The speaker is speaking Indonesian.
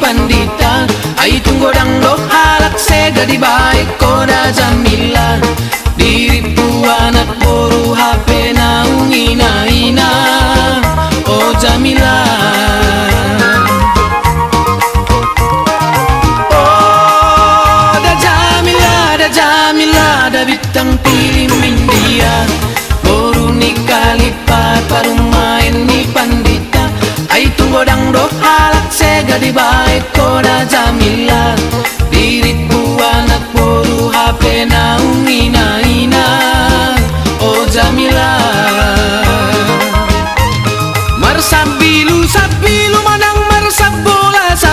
pandita. Ay tunggu dang do halak sega di baik koda Jamila. Diri puan at boru HP na ungina-ina. Oh Jamila, oh da Jamila, da Jamila, da bitang pilih mindia. Boru ni kalipat parumain ni pandita. Ay tunggu dang do halak sega di baik koda Jamila. Diri puan at boru HP na ungina-ina.